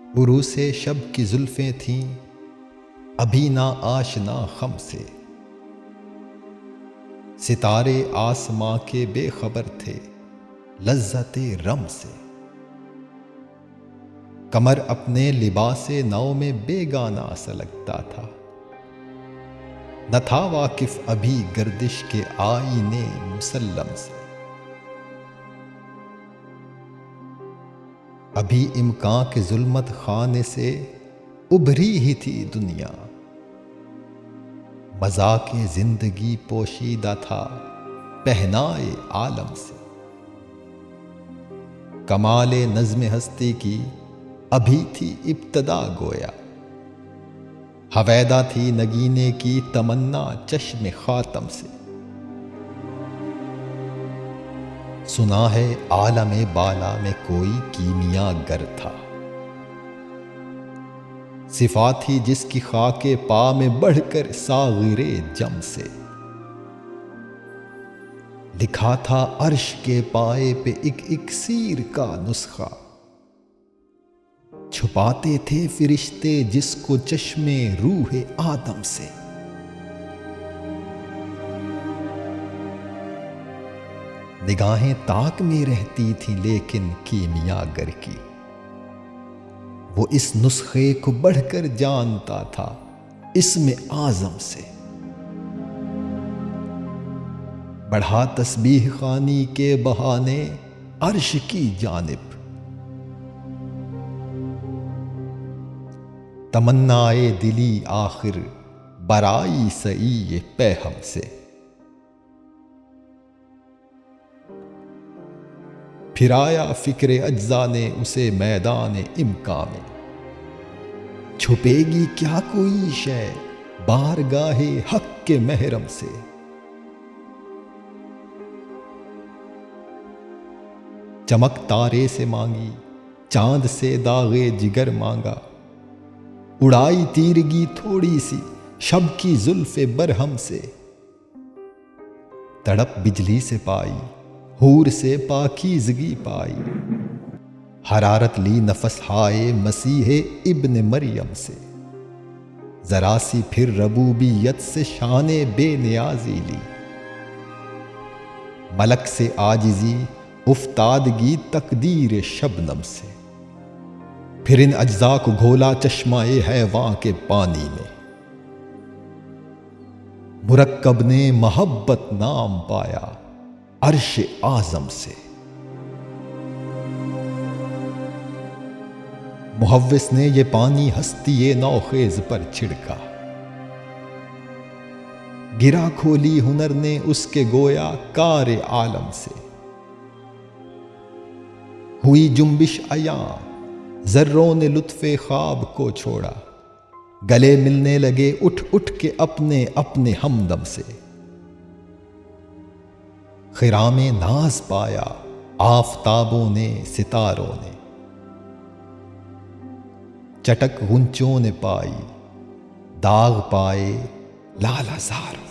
عروس شب کی زلفیں تھیں ابھی نہ آشنا خم سے، ستارے آسماں کے بے خبر تھے لذت رم سے، قمر اپنے لباس نو میں بیگانہ سا لگتا تھا، نہ تھا واقف ابھی گردش کے آئینے مسلم سے، ابھی امکان کے ظلمت خانے سے ابھری ہی تھی دنیا، مذاق زندگی پوشیدہ تھا پہنائے عالم سے، کمال نظم ہستی کی ابھی تھی ابتدا گویا، ہویدا تھی نگینے کی تمنا چشم خاتم سے، سنا ہے عالم بالا میں کوئی کیمیا گر تھا، صفات تھی جس کی خاک پا میں بڑھ کر ساغر جم سے، لکھا تھا عرش کے پائے پہ ایک اکسیر کا نسخہ، چھپاتے تھے فرشتے جس کو چشم روح آدم سے، نگاہیں طاق میں رہتی تھیں لیکن کیمیا گر کی، وہ اس نسخے کو بڑھ کر جانتا تھا اسم اعظم سے، بڑھا تسبیح خوانی کے بہانے عرش کی جانب، تمنائے دلی آخر برائی سئی پیہم سے، پھرایا فکر اجزا نے اسے میدان امکان میں، چھپے گی کیا کوئی شے بارگاہ حق کے محرم سے، چمک تارے سے مانگی چاند سے داغے جگر مانگا، اڑائی تیرگی تھوڑی سی شب کی زلف برہم سے، تڑپ بجلی سے پائی حور سے پاکیزگی پائی، حرارت لی نفس ہائے مسیح ابن مریم سے، ذرا سی پھر ربوبیت سے شان بے نیازی لی، ملک سے عاجزی افتادگی تقدیر شبنم سے، پھر ان اجزاء کو گھولا چشمہ حیواں کے پانی میں، مرکب نے محبت نام پایا عرش اعظم سے، محوس نے یہ پانی ہستی نوخیز پر چھڑکا، گرا کھولی ہنر نے اس کے گویا کار عالم سے، ہوئی جنبش عیاں ذروں نے لطف خواب کو چھوڑا، گلے ملنے لگے اٹھ اٹھ کے اپنے اپنے ہمدم سے، خرام ناز پایا آفتابوں نے ستاروں نے، چٹک غنچوں نے پائی داغ پائے لال ہزاروں